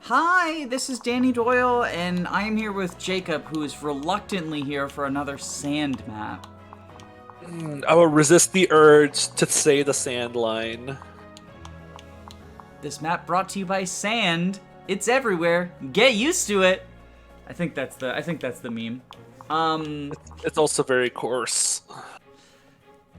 Hi, this is Danny Doyle, and I am here with Jacob, who is reluctantly here for another sand map. I will resist the urge to say the sand line. This map brought to you by Sand. It's everywhere. Get used to it. I think that's the meme. It's also very coarse.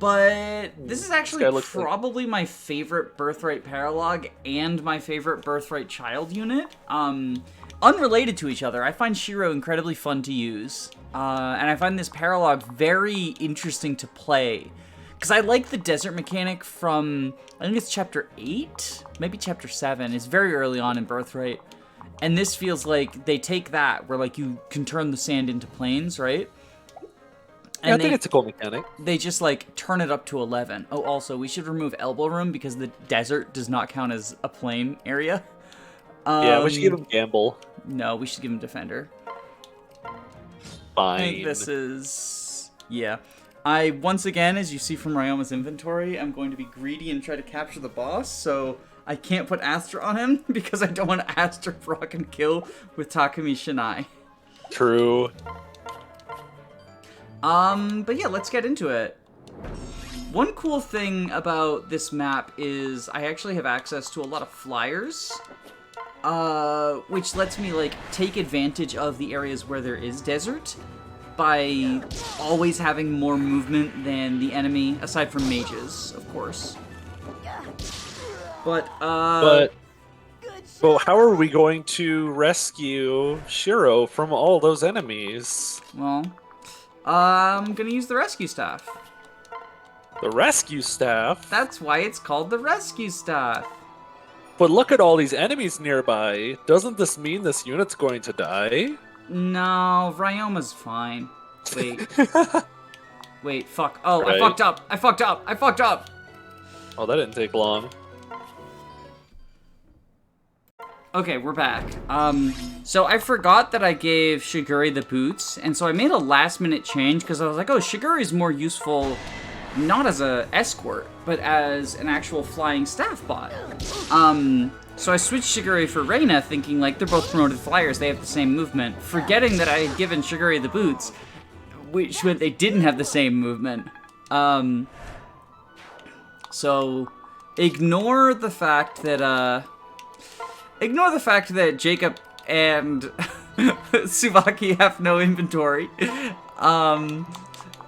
But this is actually This guy probably my favorite Birthright paralog and my favorite Birthright child unit. Unrelated to each other, I find Shiro incredibly fun to use. And I find this paralog very interesting to play. Because I like the desert mechanic from, I think it's chapter 8? Maybe chapter 7. It's very early on in Birthright. And this feels like they take that, where like you can turn the sand into plains, right? And I think it's a cool mechanic. They just, like, turn it up to 11. Oh, also, we should remove elbow room because the desert does not count as a plain area. Yeah, we should give him Gamble. No, we should give him Defender. Fine. I think this is... Yeah. Once again, as you see from Ryoma's inventory, I'm going to be greedy and try to capture the boss, so I can't put Astra on him because I don't want Astra rock and kill with Takumi Shinai. True. But yeah, let's get into it. One cool thing about this map is I actually have access to a lot of flyers, which lets me, like, take advantage of the areas where there is desert by always having more movement than the enemy, aside from mages, of course. But how are we going to rescue Shiro from all those enemies? Well, I'm gonna use the rescue staff. The rescue staff? That's why it's called the rescue staff. But look at all these enemies nearby. Doesn't this mean this unit's going to die? No, Ryoma's fine. Wait. Wait, fuck. Oh, Right. I fucked up. Oh, that didn't take long. Okay, we're back. So I forgot that I gave Shiguri the boots, and so I made a last-minute change, because I was like, oh, Shiguri's more useful not as a escort, but as an actual flying staff bot. So I switched Shiguri for Reina, thinking, like, they're both promoted flyers, they have the same movement, forgetting that I had given Shiguri the boots, which meant they didn't have the same movement. So ignore the fact that, Jacob and Tsubaki have no inventory.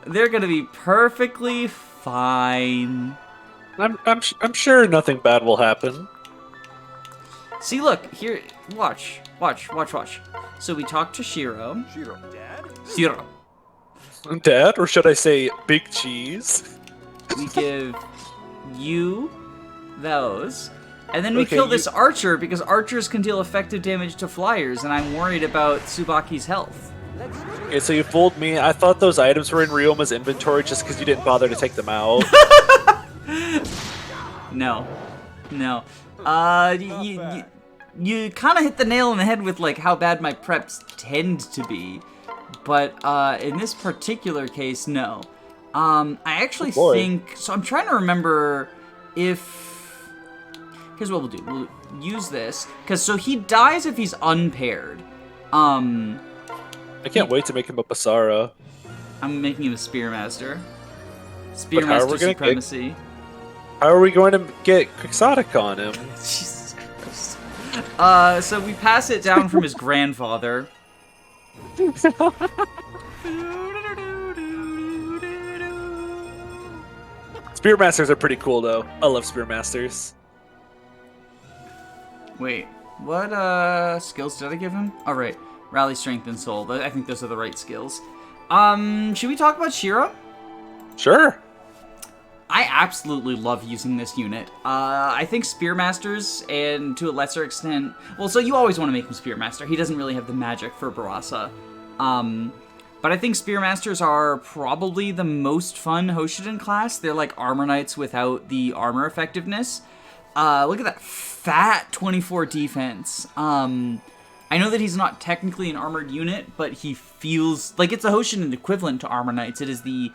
They're gonna be perfectly fine. I'm sure nothing bad will happen. See, look, here, watch. So we talk to Shiro. Shiro. Dad, or should I say Big Cheese? We give you those. And then we Okay, kill this archer, because archers can deal effective damage to flyers, and I'm worried about Tsubaki's health. Okay, so you fooled me. I thought those items were in Ryoma's inventory just because you didn't bother to take them out. No. You kind of hit the nail on the head with, like, how bad my preps tend to be. But in this particular case, no. I actually think... So I'm trying to remember if... Here's what we'll do. We'll use this, because so he dies if he's unpaired. I can't wait to make him a Basara. I'm making him a Spearmaster. Spearmaster supremacy. How are we going to get Quixotic on him? Jesus Christ. So we pass it down from his grandfather. Spearmasters are pretty cool, though. I love Spearmasters. Wait, what skills did I give him? All right, Rally, Strength, and Soul. I think those are the right skills. Should we talk about Shiro? Sure. I absolutely love using this unit. I think Spearmasters, and to a lesser extent... Well, so you always want to make him Spearmaster. He doesn't really have the magic for Barasa. But I think Spearmasters are probably the most fun Hoshiden class. They're like Armor Knights without the armor effectiveness. Look at that fat 24 defense. I know that he's not technically an armored unit, but he feels like it's a Hoshiden equivalent to Armor Knights. It is the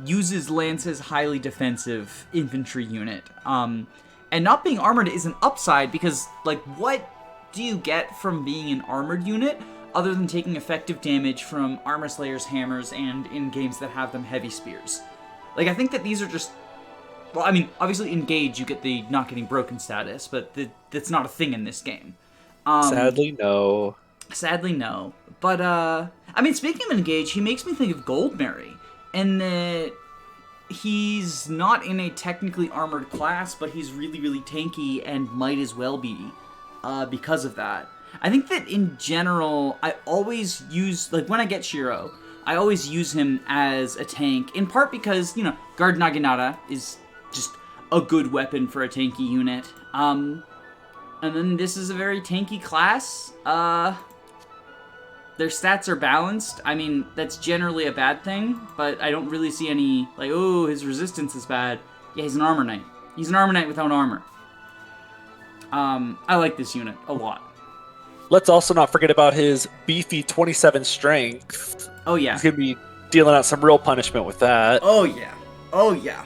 uses lances highly defensive infantry unit. And not being armored is an upside because, like, what do you get from being an armored unit other than taking effective damage from armor slayers, hammers, and in games that have them, heavy spears? Like, I think that these are just... Well, I mean, obviously Engage, you get the not getting broken status, but that's not a thing in this game. Sadly, no. Sadly, no. But, I mean, speaking of Engage, he makes me think of Goldberry, in that he's not in a technically armored class, but he's really, really tanky and might as well be, because of that. I think that in general, I always use, like, when I get Shiro, I always use him as a tank, in part because, you know, Guard Naginata is just a good weapon for a tanky unit. And then this is a very tanky class. Their stats are balanced. I mean, that's generally a bad thing, but I don't really see any, like, oh, his resistance is bad. Yeah, he's an armor knight. He's an armor knight without armor. I like this unit a lot. Let's also not forget about his beefy 27 strength. Oh, yeah. He's going to be dealing out some real punishment with that. Oh, yeah. Oh, yeah.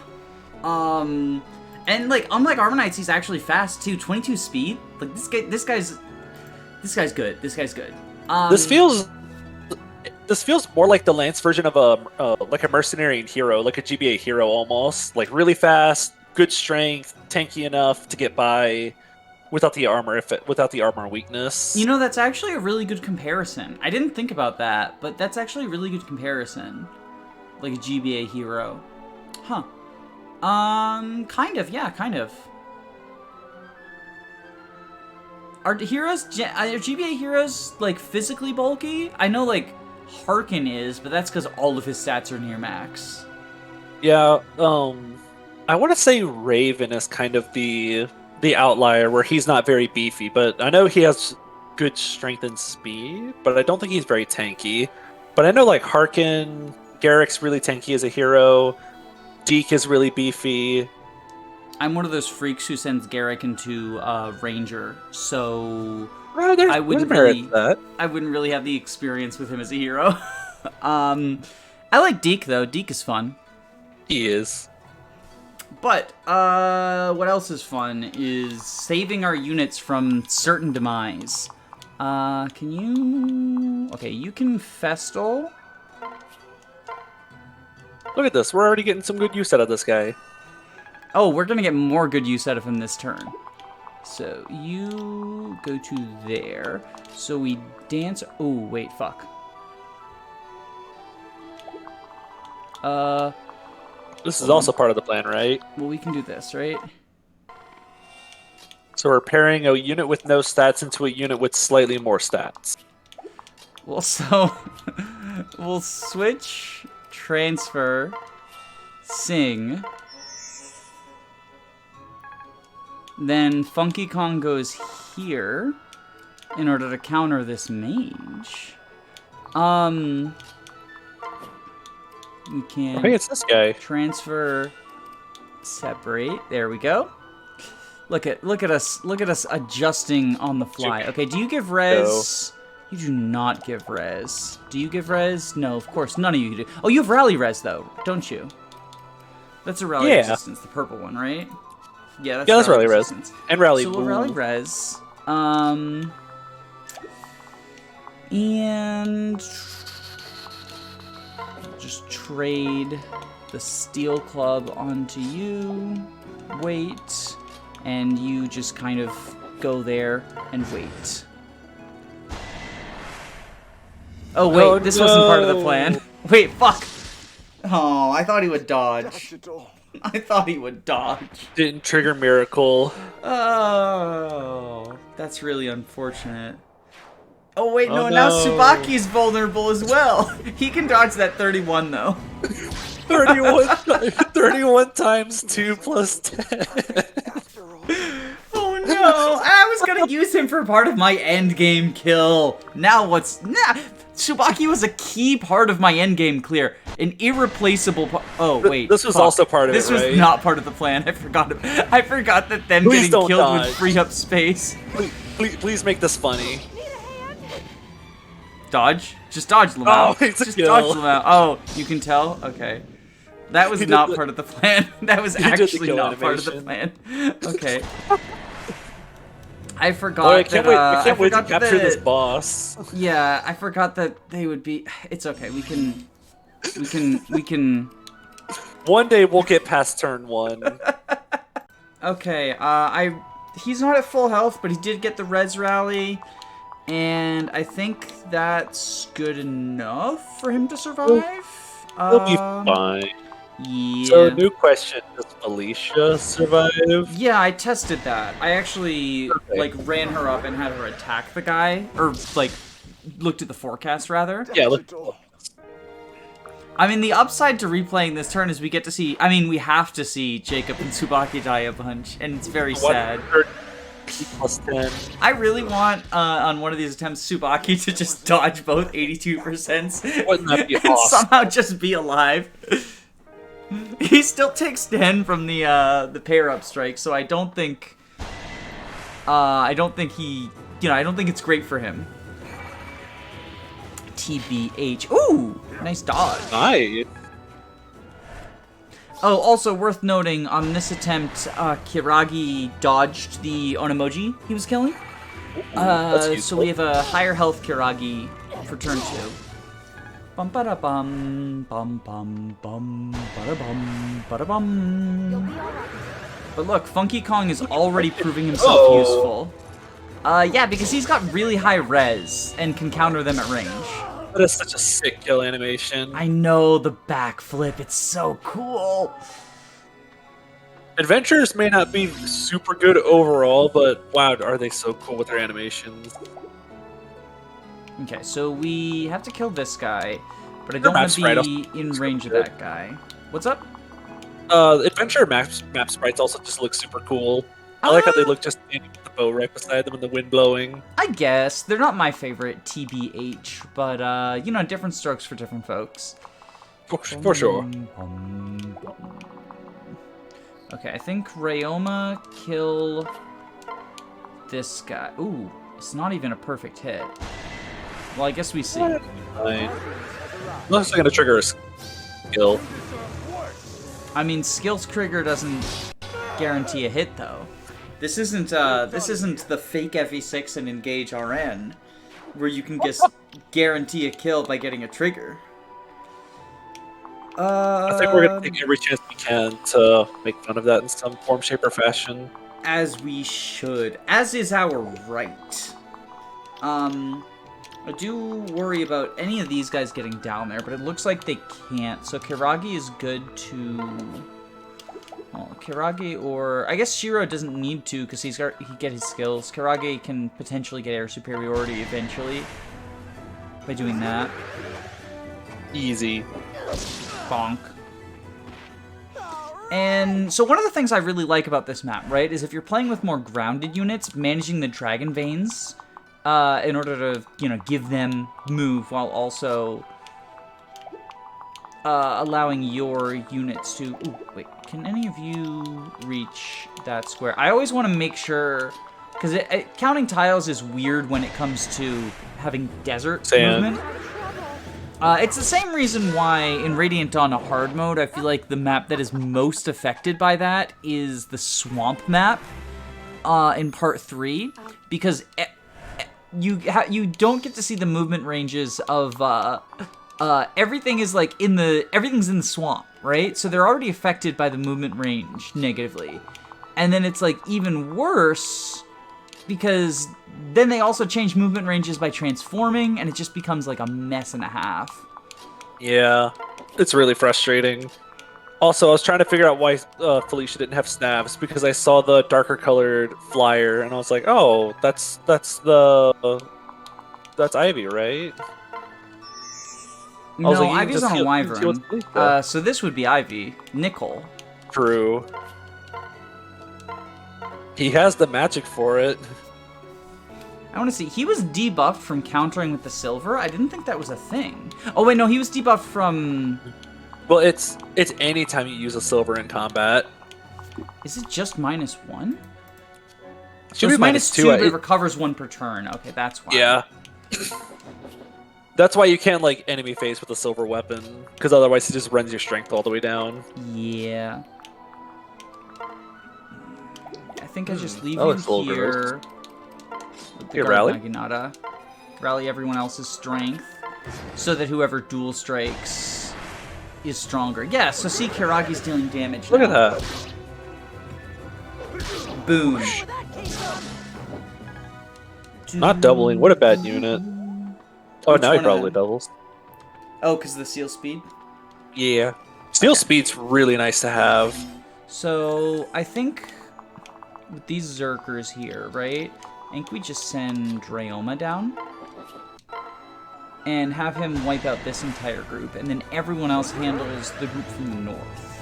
And, like, unlike Armor Knights, he's actually fast, too. 22 speed. Like, this guy's good. This guy's good. This feels more like the Lance version of like a mercenary hero, like a GBA hero almost. Like, really fast, good strength, tanky enough to get by without the armor weakness. You know, that's actually a really good comparison. I didn't think about that, but that's actually a really good comparison. Like a GBA hero. Huh. Kind of, yeah, kind of. Are GBA heroes, like, physically bulky? I know, like, Harkin is, but that's because all of his stats are near max. Yeah, I want to say Raven is kind of the outlier, where he's not very beefy, but I know he has good strength and speed, but I don't think he's very tanky. But I know, like, Harkin, Garrick's really tanky as a hero, Deke is really beefy. I'm one of those freaks who sends Garrick into Ranger, so I wouldn't really have the experience with him as a hero. I like Deke though. Deke is fun. He is. But what else is fun is saving our units from certain demise. Can you? Okay, you can Festal. Look at this. We're already getting some good use out of this guy. Oh, we're gonna get more good use out of him this turn. So you go to there. So we dance. Oh, wait, fuck. This is also part of the plan, right? Well, we can do this, right? So we're pairing a unit with no stats into a unit with slightly more stats. Well, so we'll switch, transfer, sing. Then Funky Kong goes here in order to counter this mage. We can Hey, it's this guy. transfer, separate. There we go. Look at us adjusting on the fly. Okay, do you give res? You do not give res. Do you give res? No, of course none of you do. Oh, you have rally res though, don't you? That's a rally resistance, the purple one, right? Yeah, that's rally res. resistance. And rally. So we'll rally res. And just trade the steel club onto you. Wait. And you just kind of go there and wait. Oh, wait, this wasn't part of the plan. Wait, fuck. Oh, I thought he would dodge. I thought he would dodge. Didn't trigger miracle. Oh, that's really unfortunate. Oh, wait, no, now Tsubaki's vulnerable as well. He can dodge that 31, though. 31 times 2 plus 10. Oh, no. I was going to use him for part of my endgame kill. Now what's... Nah. Tsubaki was a key part of my endgame clear. An irreplaceable part. Oh, wait. This was also part of this it, right? This was not part of the plan. I forgot that them Please getting killed dodge. would free up space. Please make this funny. Dodge? Just dodge, Lamau. Oh, it's a Just kill. dodge, Lamau. Oh, you can tell? Okay. That was not part of the plan. That was actually not part of the plan. Okay. I forgot Oh, I can't that, wait! I can't wait to forgot capture this that- boss. Yeah, I forgot that they would be. It's okay. We can. One day we'll get past turn 1. Okay. He's not at full health, but he did get the res rally, and I think that's good enough for him to survive. He'll be fine. Yeah. So, new question: does Felicia survive? Yeah, I tested that. I actually Okay. ran her up and had her attack the guy, or looked at the forecast rather. Yeah, look. I mean, the upside to replaying this turn is we get to see. I mean, we have to see Jacob and Tsubaki die a bunch, and it's very sad. Plus 10. I really want on one of these attempts Tsubaki to just dodge both 82% Wouldn't that be and awesome? somehow just be alive. He still takes 10 from the pair up strike, so I don't think he, I don't think it's great for him. TBH. Ooh, nice dodge. Nice. Oh, also worth noting, on this attempt, Kiragi dodged the Onemoji he was killing. So we have a higher health Kiragi for turn 2. Bum ba da bum bum bum bum ba da bum ba da bum. But look, Funky Kong is already proving himself useful. Yeah, because he's got really high res and can counter them at range. That is such a sick kill animation. I know, the backflip, it's so cool. Adventures may not be super good overall, but wow, are they so cool with their animations. Okay, so we have to kill this guy, but I don't want to be in range of that guy. What's up? Adventure map sprites also just look super cool. I like how they look just standing with the bow right beside them and the wind blowing. I guess. They're not my favorite, TBH, but, different strokes for different folks. For sure. Okay, I think Ryoma kill this guy. Ooh, it's not even a perfect hit. Well, I guess we see. Fine. Unless I'm gonna trigger a skill. I mean, skills trigger doesn't guarantee a hit, though. This isn't the fake FE6 and engage RN, where you can just guarantee a kill by getting a trigger. I think we're gonna take every chance we can to make fun of that in some form, shape, or fashion. As we should. As is our right. I do worry about any of these guys getting down there, but it looks like they can't. So Kiragi is good to... Well, Kiragi or... I guess Shiro doesn't need to because he get his skills. Kiragi can potentially get air superiority eventually by doing that. Easy. Bonk. And so one of the things I really like about this map, right, is if you're playing with more grounded units, managing the Dragon Veins in order to, give them move while also allowing your units to... Ooh, wait, can any of you reach that square? I always want to make sure... Because counting tiles is weird when it comes to having desert movement. It's the same reason why in Radiant Dawn, a hard mode, I feel like the map that is most affected by that is the swamp map in part 3, because you don't get to see the movement ranges of everything is everything's in the swamp, right? So they're already affected by the movement range negatively, and then it's even worse because then they also change movement ranges by transforming, and it just becomes a mess and a half. Yeah, it's really frustrating. Also, I was trying to figure out why Felicia didn't have snaps, because I saw the darker colored flyer, and I was like, oh, that's Ivy, right? No, like, Ivy's on a Wyvern. So this would be Ivy. Nickel. True. He has the magic for it. I want to see. He was debuffed from countering with the silver. I didn't think that was a thing. Oh wait, no, he was debuffed from... Well, it's any time you use a silver in combat. Is it just -1? Should be -2, -2. but it recovers 1 per turn. Okay, that's why. Yeah. That's why you can't enemy face with a silver weapon, because otherwise it just runs your strength all the way down. Yeah. I think I just leave that you looks a little here. With the Here, Guard rally. Naginata. Rally everyone else's strength, so that whoever dual strikes is stronger. Yeah, so see, Kiragi's dealing damage Look now. at that. Boom. Not doubling. What a bad unit. Oh, Which now he one of probably them? doubles. Oh, because of the seal speed? Yeah. Steel Okay. speed's really nice to have. So, I think with these Zerkers here, right? I think we just send Drayoma down. And have him wipe out this entire group. And then everyone else handles the group from the north.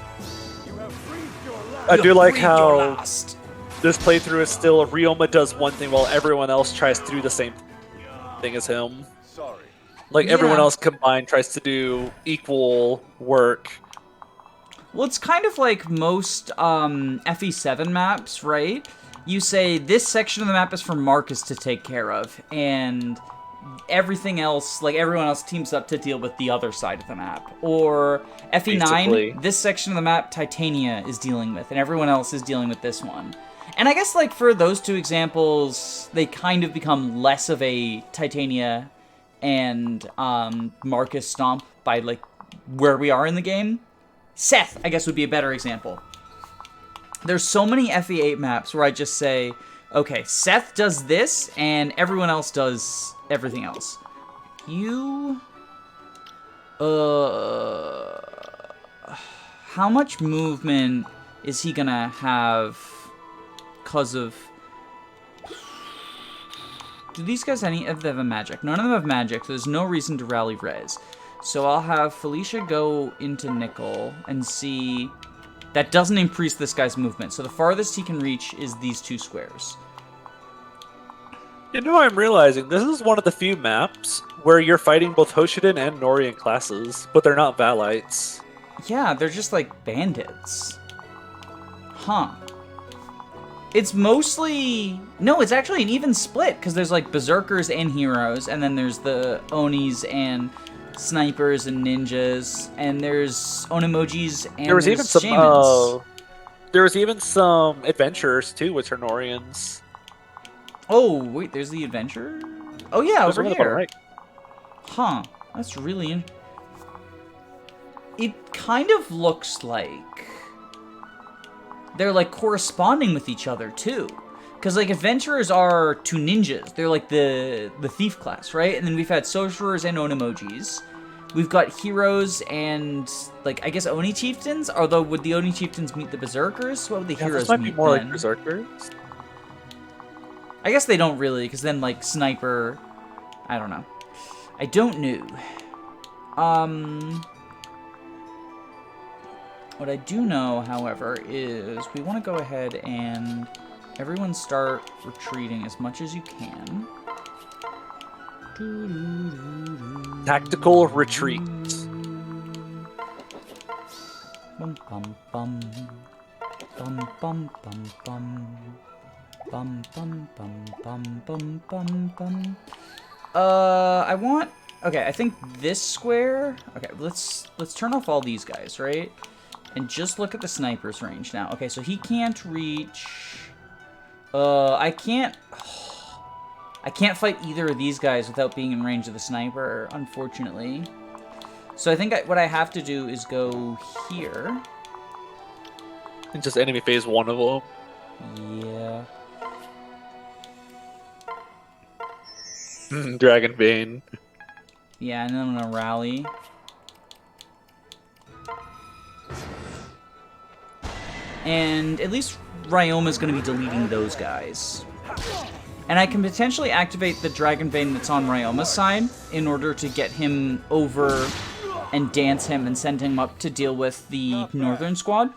I do like Breathe your how last. this playthrough is still Ryoma does one thing while everyone else tries to do the same thing as him. Sorry. Like everyone Yeah. else combined tries to do equal work. Well, it's kind of like most FE7 maps, right? You say this section of the map is for Marcus to take care of, and everything else, like everyone else teams up to deal with the other side of the map. Or FE9, Basically. this section of the map Titania is dealing with, and everyone else is dealing with this one. And I guess like for those two examples, they kind of become less of a Titania and Marcus stomp by like where we are in the game. Seth, I guess, would be a better example. There's so many FE8 maps where I just say, okay, Seth does this, and everyone else does everything else. You... How much movement is he gonna have because of... Do these guys any of them have magic? None of them have magic, so there's no reason to rally res. So I'll have Felicia go into Nickel and see... That doesn't increase this guy's movement, so the farthest he can reach is these two squares. You know, I'm realizing this is one of the few maps where you're fighting both Hoshiden and Norian classes, but they're not Valites. Yeah, they're just like bandits. Huh. It's mostly... No, it's actually an even split, because there's like berserkers and heroes, and then there's the Onis and snipers and ninjas, and there's Onimojis and There was even there's some. shamans. There was even some adventurers too, which are Norians. Oh, wait, there's the adventure? Oh yeah, There's over one at the here. bottom right. Huh, that's really... It kind of looks like... They're, like, corresponding with each other, too. Because, like, adventurers are two ninjas. They're, like, the thief class, right? And then we've had sorcerers and onimojis. We've got heroes and, like, I guess Oni chieftains? Although, would the Oni chieftains meet the berserkers? What would the Yeah, heroes this might meet be more then? like berserkers. I guess they don't really, because then, like, sniper... I don't know. I don't know. What I do know, however, is we want to go ahead and everyone start retreating as much as you can. Tactical retreat. Bum bum bum. Bum bum bum bum. Bum bum bum bum bum bum bum. I want... Okay, I think this square... Okay, let's turn off all these guys, right? And just look at the sniper's range now. Okay, so he can't reach... I can't fight either of these guys without being in range of the sniper, unfortunately. So I think what I have to do is go here. And just enemy phase one of them. Yeah. Dragon Bane. Yeah, and then I'm gonna rally. And at least Ryoma's gonna be deleting those guys. And I can potentially activate the Dragon Bane that's on Ryoma's side in order to get him over and dance him and send him up to deal with the Northern squad.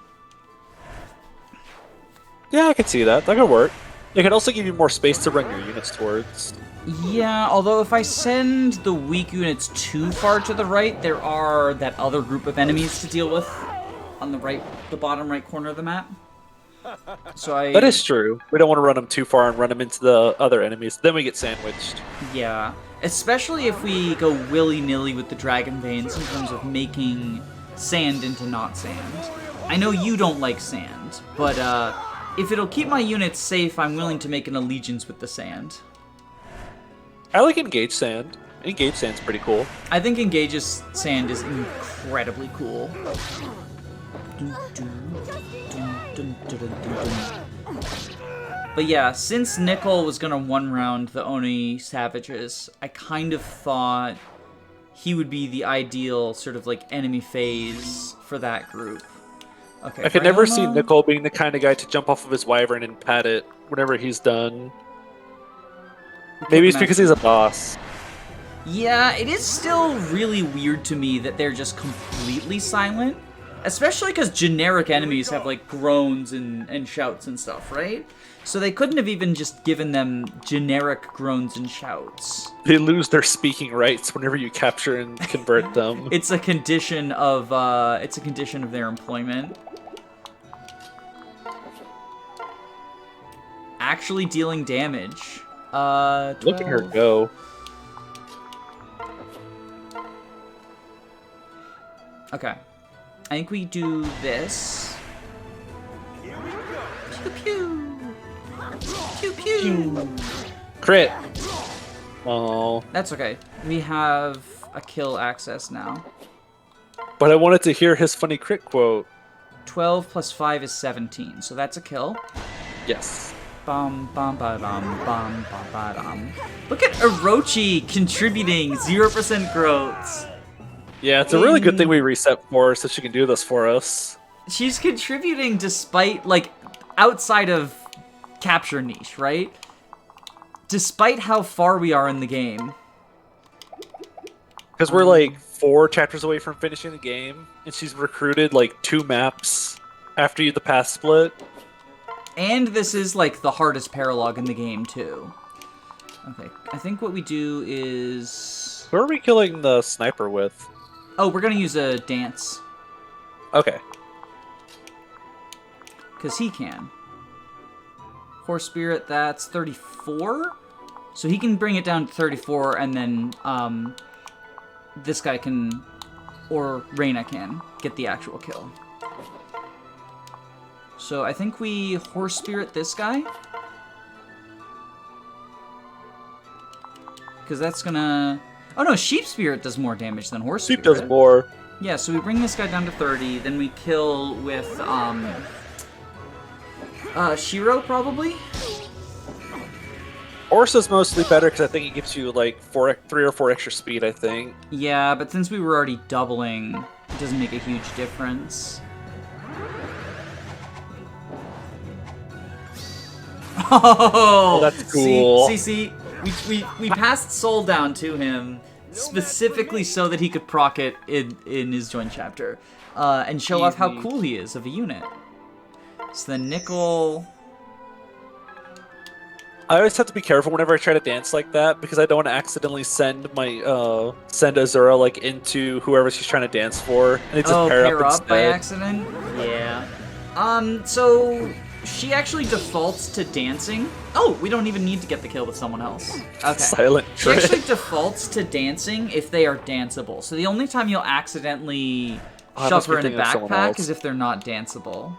Yeah, I can see that. That could work. It could also give you more space to run your units towards. Yeah, although if I send the weak units too far to the right, there are that other group of enemies to deal with on the right, the bottom right corner of the map. So That is true. We don't want to run them too far and run them into the other enemies. Then we get sandwiched. Yeah, especially if we go willy-nilly with the Dragon Veins in terms of making sand into not sand. I know you don't like sand, but if it'll keep my units safe, I'm willing to make an allegiance with the sand. I like Engage Sand. Engage Sand's pretty cool. I think Engage's sand is incredibly cool. But yeah, since Nickel was gonna one-round the Oni Savages, I kind of thought he would be the ideal sort of like enemy phase for that group. Okay, I could never see Grandma. Nicole being the kind of guy to jump off of his wyvern and pat it whenever he's done. Maybe it's because he's a boss. Yeah, it is still really weird to me that they're just completely silent. Especially because generic enemies have, like, groans and shouts and stuff, right? So they couldn't have even just given them generic groans and shouts. They lose their speaking rights whenever you capture and convert them. It's a condition of their employment. Actually dealing damage. 12. Look at her go. Okay. I think we do this. Pew pew. Pew pew. Crit. Oh. That's okay. We have a kill access now. But I wanted to hear his funny crit quote. 12 plus 5 is 17, so that's a kill. Yes. Bum bum ba dum bum ba ba dum. Look at Orochi contributing 0% growths. Yeah, it's a really good thing we reset for her so she can do this for us. She's contributing despite, like, outside of capture niche, right? Despite how far we are in the game. Because we're like 4 chapters away from finishing the game, and she's recruited like 2 maps after the path split. And this is, like, the hardest paralog in the game, too. Okay, I think what we do is... Who are we killing the sniper with? Oh, we're gonna use a dance. Okay. Because he can. Horse Spirit, that's 34? So he can bring it down to 34, and then, this guy can, or Reina can, get the actual kill. So I think we Horse Spirit this guy. Because that's gonna... Oh no, Sheep Spirit does more damage than Horse Spirit. Sheep does more. Yeah, so we bring this guy down to 30, then we kill with, Shiro, probably? Horse is mostly better because I think it gives you like 3 or 4 extra speed, I think. Yeah, but since we were already doubling, it doesn't make a huge difference. Oh, that's cool. See, we passed Soul down to him specifically so that he could proc it in his joint chapter, and show off how cool he is of a unit. So then Nickel... I always have to be careful whenever I try to dance like that because I don't want to accidentally send my send Azura like into whoever she's trying to dance for, and it just pair up by accident. Yeah. So she actually defaults to dancing. Oh, we don't even need to get the kill with someone else. Okay. Silent She trick. actually defaults to dancing if they are danceable. So the only time you'll accidentally shove her in a backpack is if they're not danceable.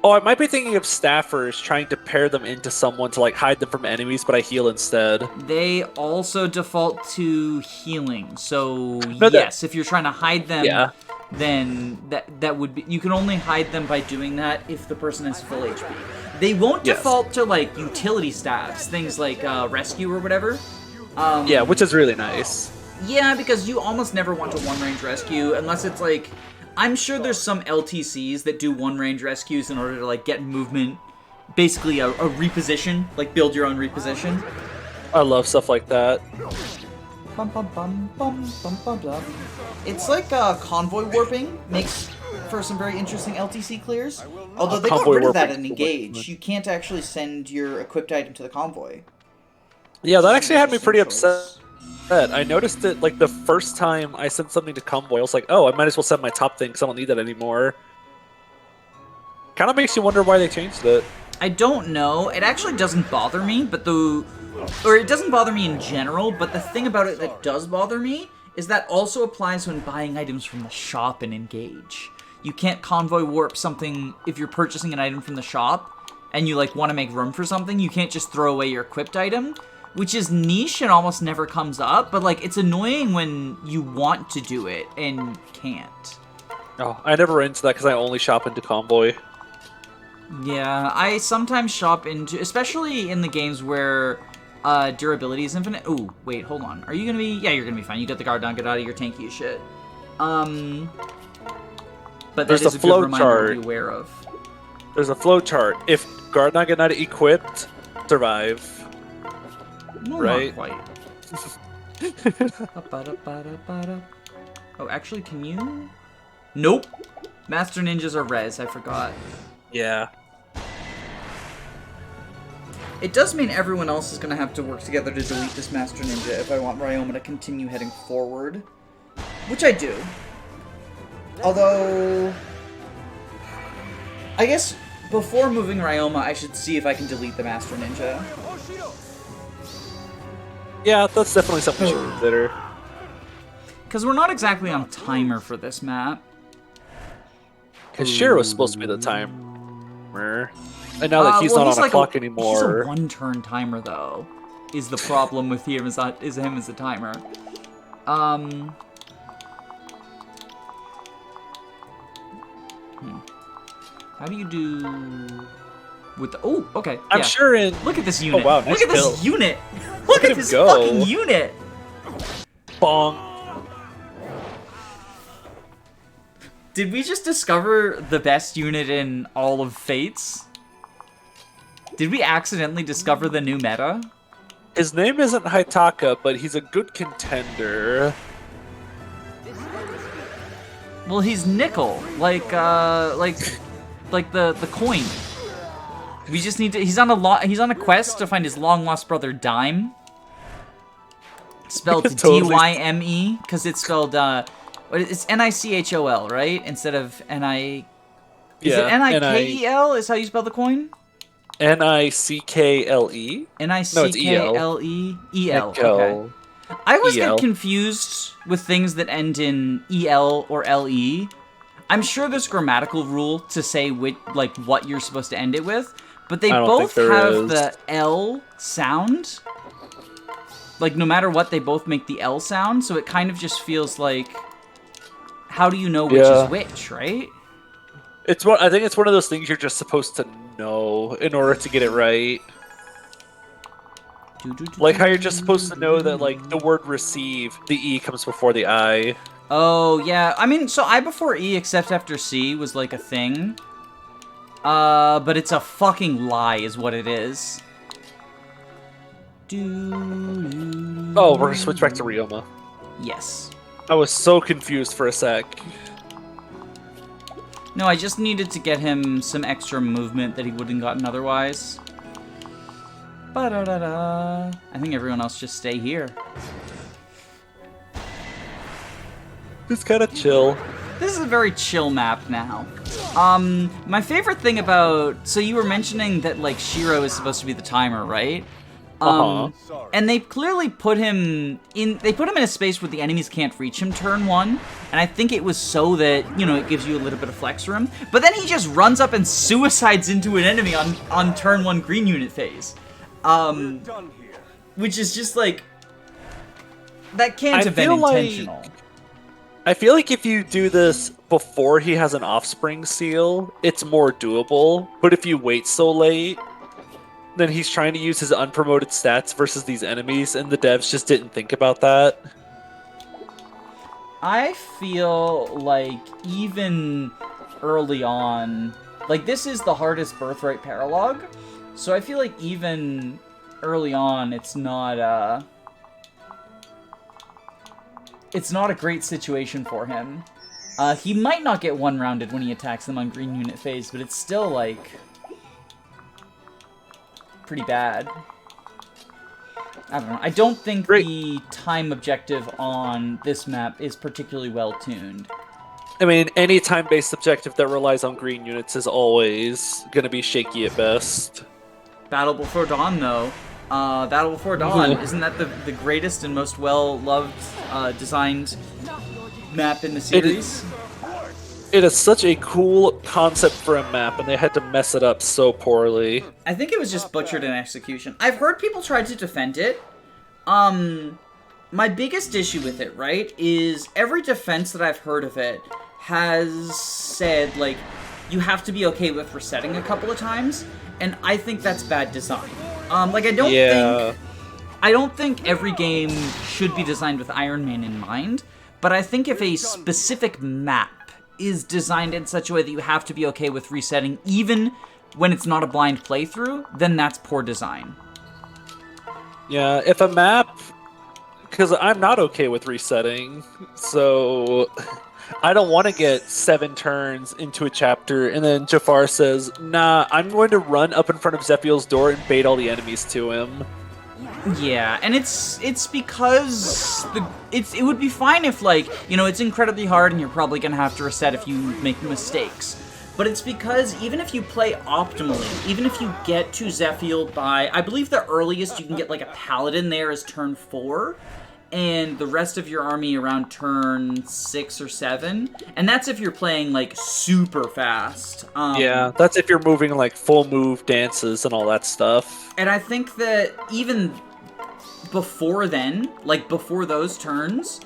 Oh, I might be thinking of staffers trying to pair them into someone to like hide them from enemies, but I heal instead. They also default to healing. So yes, if you're trying to hide them, then that would be, you can only hide them by doing that if the person has full HP. They won't default to like utility stabs, things like rescue or whatever. Yeah, which is really nice. Yeah, because you almost never want to one-range rescue unless it's like... I'm sure there's some LTCs that do one-range rescues in order to, like, get movement. Basically, a reposition. Like, build your own reposition. I love stuff like that. Bum, bum, bum, bum, bum, bum, bum. It's like convoy warping makes for some very interesting LTC clears. Although they got rid of that in Engage. You can't actually send your equipped item to the convoy. Yeah, that actually had me pretty upset. I noticed it like the first time I sent something to Convoy, I was like, oh, I might as well send my top thing because I don't need that anymore. Kind of makes you wonder why they changed it. I don't know. It actually doesn't bother me, but it doesn't bother me in general, but the thing about it that does bother me is that also applies when buying items from the shop and Engage. You can't convoy warp something if you're purchasing an item from the shop and you like want to make room for something. You can't just throw away your equipped item. which is niche and almost never comes up, but like it's annoying when you want to do it and can't. Oh, I never into that because I only shop into Convoy. Yeah, I sometimes shop into, especially in the games where durability is infinite. Ooh, wait, hold on. Are you gonna be? Yeah, you're gonna be fine. You got the guard down, get out of your tanky as shit. But there's that is a a flow good reminder chart. to be aware of. There's a flow chart. If guard not get out equipped, survive. No, right? not quite. Oh, actually, can you? Nope. Master ninjas are res. I forgot. Yeah. It does mean everyone else is going to have to work together to delete this Master Ninja if I want Ryoma to continue heading forward. Which I do. Although... I guess before moving Ryoma, I should see if I can delete the Master Ninja. Yeah, that's definitely something to consider. Because we're not exactly on timer for this map. Because Shiro is supposed to be the timer. And now that he's not on a clock anymore. He's a one-turn timer, though, is the problem with him as a timer. How do you do with the... Oh, okay. Yeah. I'm sure in... Look at this unit. Oh, wow, nice Look at kill. this unit. Look at this fucking unit. Bong. Did we just discover the best unit in all of Fates? Did we accidentally discover the new meta? His name isn't Haitaka, but he's a good contender. Well, he's nickel, like the coin. We just need to. He's on a quest to find his long lost brother Dime. Spelled Totally. D-Y-M-E, because it's spelled it's N-I-C-H-O-L, right? Instead of N-I. Is it N-I-K-E-L? Is how you spell the coin? N-I-C-K-L-E? N-I-C-K-L-E? E-L. Okay. I always get confused with things that end in E-L or L-E. I'm sure there's a grammatical rule to say what you're supposed to end it with, but they both have the L sound. Like, no matter what, they both make the L sound, so it kind of just feels like, how do you know which is which, right? I think it's one of those things you're just supposed to know in order to get it right. Like how you're just supposed to know that, like, the word receive, the E comes before the I. Oh, yeah. I mean, so I before E except after C was, like, a thing. But it's a fucking lie is what it is. Oh, we're gonna switch back to Ryoma. Yes. I was so confused for a sec. No, I just needed to get him some extra movement that he wouldn't gotten otherwise. Ba-da-da-da. I think everyone else just stay here. It's kind of chill. This is a very chill map now. My favorite thing about... So you were mentioning that, like, Shiro is supposed to be the timer, right? And they clearly put him in... They put him in a space where the enemies can't reach him turn one. And I think it was so that, you know, it gives you a little bit of flex room. But then he just runs up and suicides into an enemy on turn one green unit phase. Which is just, like... That can't have been intentional. I feel like if you do this before he has an offspring seal, it's more doable. But if you wait so late, then he's trying to use his unpromoted stats versus these enemies, and the devs just didn't think about that. I feel like even early on, like this is the hardest Birthright paralogue, so I feel like even early on it's not a great situation for him. He might not get one-rounded when he attacks them on green unit phase, but it's still, like, pretty bad. I don't know. I don't think the time objective on this map is particularly well-tuned. I mean, any time-based objective that relies on green units is always going to be shaky at best. Battle Before Dawn, though. Battle Before Dawn, isn't that the greatest and most well-loved, designed map in the series? It is such a cool concept for a map, and they had to mess it up so poorly. I think it was just butchered in execution. I've heard people try to defend it. My biggest issue with it, right, is every defense that I've heard of it has said, like, you have to be okay with resetting a couple of times, and I think that's bad design. Like, I don't think every game should be designed with Iron Man in mind, but I think if a specific map is designed in such a way that you have to be okay with resetting, even when it's not a blind playthrough, then that's poor design. Yeah, if a map... Because I'm not okay with resetting, so I don't want to get 7 turns into a chapter, and then Jafar says, nah, I'm going to run up in front of Zephiel's door and bait all the enemies to him. Yeah, and it's because it would be fine if, like, you know, it's incredibly hard and you're probably gonna have to reset if you make mistakes. But it's because even if you play optimally, even if you get to Zephiel by, I believe the earliest you can get like a paladin there is turn 4, and the rest of your army around turn 6 or 7, and that's if you're playing like super fast. Yeah, that's if you're moving like full move dances and all that stuff. And I think that even before then, like before those turns,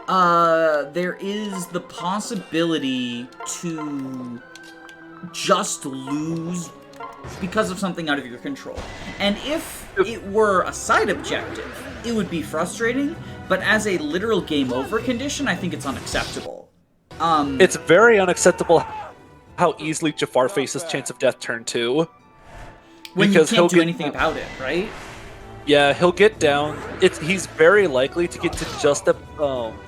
there is the possibility to just lose because of something out of your control. And if it were a side objective, it would be frustrating, but as a literal game over condition, I think it's unacceptable. It's very unacceptable how easily Jafar faces chance of death turn 2. When you can't do anything about it, right? Yeah, he'll get down. He's very likely to get to just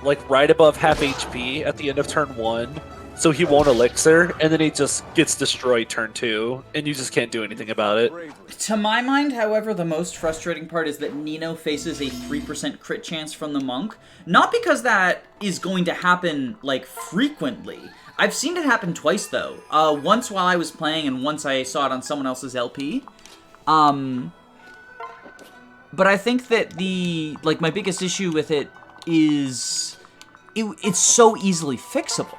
like right above half HP at the end of turn 1. So he won't elixir, and then he just gets destroyed turn 2, and you just can't do anything about it. To my mind, however, the most frustrating part is that Nino faces a 3% crit chance from the monk. Not because that is going to happen, like, frequently. I've seen it happen twice, though. Once while I was playing, and once I saw it on someone else's LP. But I think that my biggest issue with it is it's so easily fixable.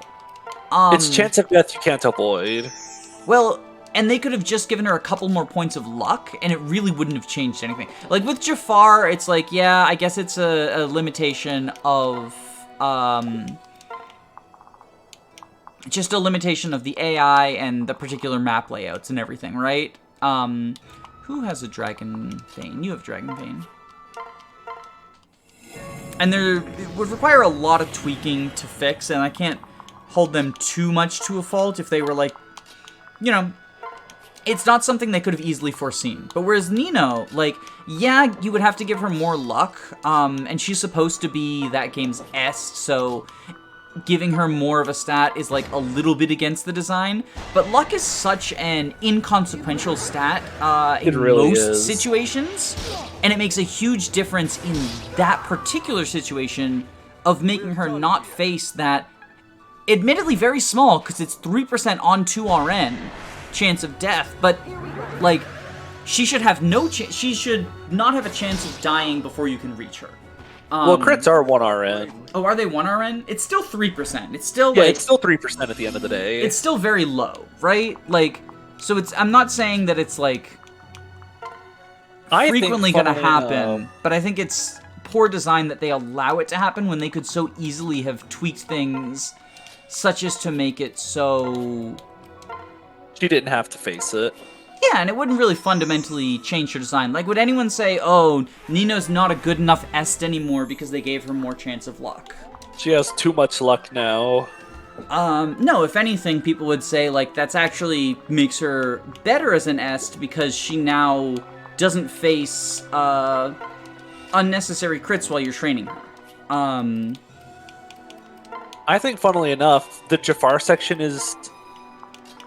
It's chance of death you can't avoid. Well, and they could have just given her a couple more points of luck, and it really wouldn't have changed anything. Like, with Jafar, it's like, yeah, I guess it's a limitation of, just a limitation of the AI and the particular map layouts and everything, right? Who has a Dragon Bane? You have Dragon Bane. And it would require a lot of tweaking to fix, and I can't hold them too much to a fault if they were like, you know, it's not something they could have easily foreseen. But whereas Nino, like, yeah, you would have to give her more luck, and she's supposed to be that game's est, so giving her more of a stat is like a little bit against the design. But luck is such an inconsequential stat in really most situations, and it makes a huge difference in that particular situation of making her not face that admittedly very small, because it's 3% on 2RN chance of death, but, like, she should have she should not have a chance of dying before you can reach her. Well, crits are 1RN. Oh, are they 1RN? It's still 3%. It's still, yeah, like, it's still 3% at the end of the day. It's still very low, right? Like, so I'm not saying that it's, like, frequently gonna happen, but I think it's poor design that they allow it to happen when they could so easily have tweaked things such as to make it so she didn't have to face it. Yeah, and it wouldn't really fundamentally change her design. Like, would anyone say, oh, Nino's not a good enough est anymore because they gave her more chance of luck? She has too much luck now. No, if anything, people would say, like, that's actually makes her better as an est because she now doesn't face, unnecessary crits while you're training her. I think, funnily enough, the Jafar section is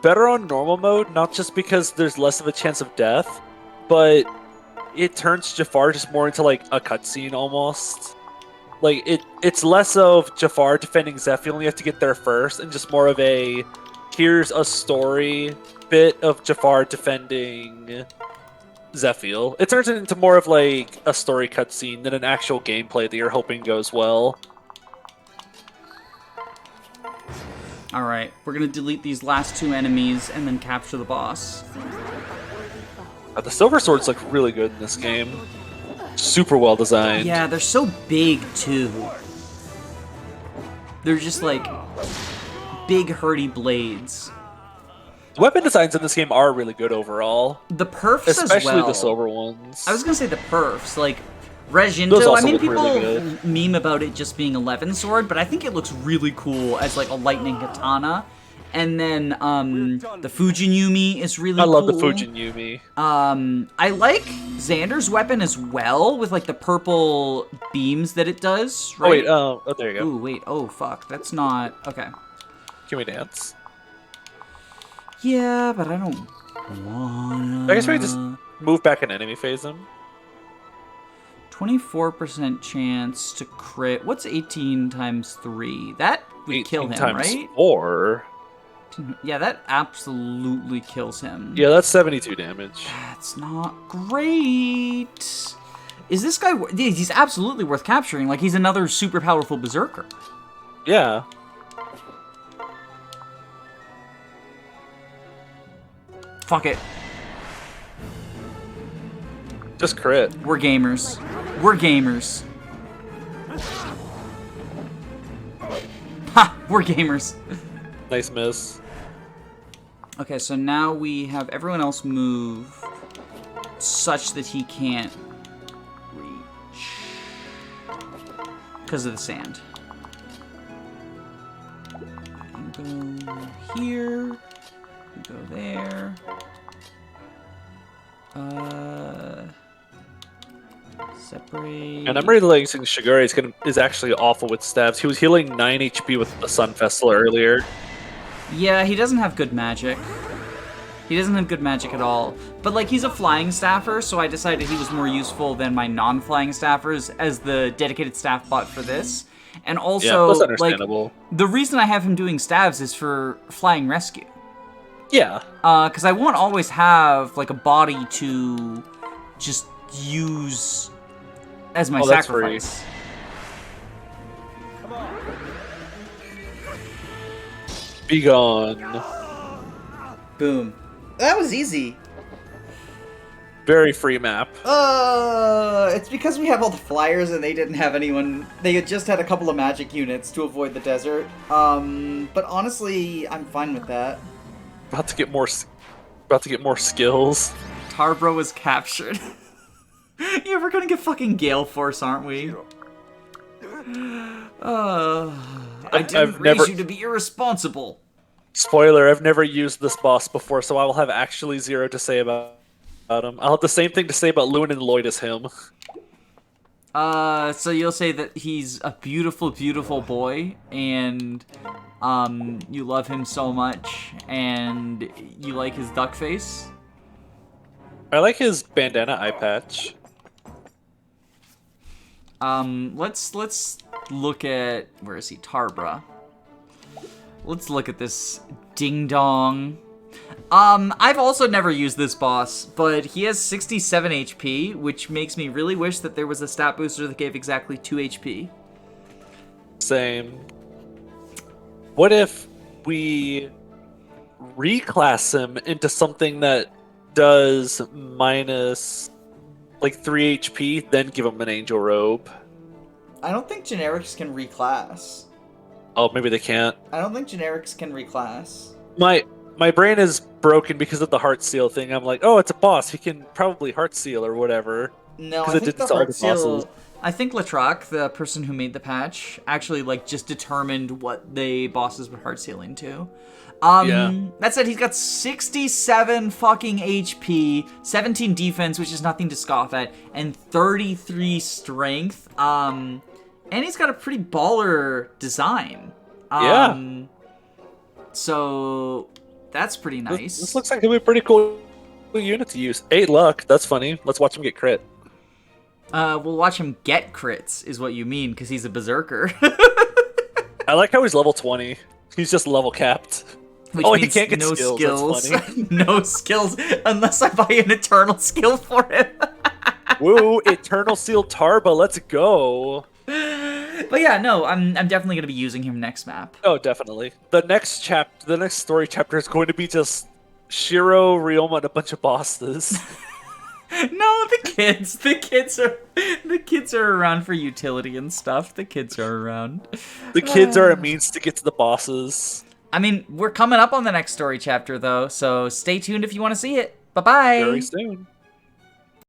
better on normal mode, not just because there's less of a chance of death, but it turns Jafar just more into, like, a cutscene almost. Like, it's less of Jafar defending Zephiel, and you have to get there first, and just more of a, here's a story bit of Jafar defending Zephiel. It turns it into more of, like, a story cutscene than an actual gameplay that you're hoping goes well. Alright, we're gonna delete these last 2 enemies and then capture the boss. The silver swords look really good in this game. Super well designed. Yeah, they're so big, too. They're just, like, big, herdy blades. Weapon designs in this game are really good overall. The perfs Especially as well. the silver ones. I was gonna say the perfs, like, Those Reginto, also I mean, look people really good. meme about it just being 11 sword, but I think it looks really cool as, like, a lightning katana. And then, the Fujin is really cool. I love the Fujin Yumi. I like Xander's weapon as well, with, like, the purple beams that it does, right? Oh, wait, oh, there you go. Ooh, wait, oh, fuck, that's not, okay. Can we dance? Yeah, but I don't wanna... I guess we can just move back and enemy phase him. 24% chance to crit. What's 18 times 3? That would kill him, times right? 4. Yeah, that absolutely kills him. Yeah, that's 72 damage. That's not great. Is this guy... He's absolutely worth capturing. Like, he's another super powerful berserker. Yeah. Fuck it. Just crit. We're gamers. We're gamers. Ha! We're gamers. Nice miss. Okay, so now we have everyone else move such that he can't reach because of the sand. You go here. You go there. Separate. And I'm realizing Shigure is actually awful with stabs. He was healing 9 HP with the Sun Vessel earlier. Yeah, he doesn't have good magic. He doesn't have good magic at all. But, like, he's a flying staffer, so I decided he was more useful than my non-flying staffers as the dedicated staff bot for this. And also, Yeah, that's understandable. like, the reason I have him doing stabs is for flying rescue. Yeah. Because I won't always have, like, a body to just use as my sacrifice. Be gone. Boom. That was easy. Very free map. It's because we have all the flyers and they didn't have anyone. They had just had a couple of magic units to avoid the desert. But honestly, I'm fine with that. About to get more skills. Tarbro was captured. Yeah, we're gonna get fucking Gale Force, aren't we? I didn't raise you to be irresponsible. Spoiler, I've never used this boss before, so I will have actually 0 to say about him. I'll have the same thing to say about Lune and Lloyd as him. So you'll say that he's a beautiful, beautiful boy, and, you love him so much, and you like his duck face? I like his bandana eye patch. Let's look at... Where is he? Tarbra. Let's look at this ding-dong. I've also never used this boss, but he has 67 HP, which makes me really wish that there was a stat booster that gave exactly 2 HP. Same. What if we reclass him into something that does minus, like, 3 HP, then give him an angel robe? I don't think generics can reclass. Oh, maybe they can't. I don't think generics can reclass. My brain is broken because of the heart seal thing. I'm like, oh, it's a boss. He can probably heart seal or whatever. No, I think the heart seal... I think Latroc, the person who made the patch, actually, like, just determined what the bosses would heart seal into. That said, he's got 67 fucking HP, 17 defense, which is nothing to scoff at, and 33 strength. And he's got a pretty baller design. Yeah. So that's pretty nice. This looks like it'll be a pretty cool unit to use. 8 luck. That's funny. Let's watch him get crit. We'll watch him get crits, is what you mean, because he's a berserker. I like how he's level 20. He's just level capped. Which he means can't get no skills. That's funny. No skills, unless I buy an eternal skill for him. Woo, Eternal Seal Tarba, let's go. But yeah, no, I'm definitely gonna be using him next map. Oh, definitely. The next story chapter is going to be just Shiro, Ryoma, and a bunch of bosses. No, the kids are around for utility and stuff. The kids are around. The kids are a means to get to the bosses. I mean, we're coming up on the next story chapter though, so stay tuned if you want to see it. Bye Very bye. soon.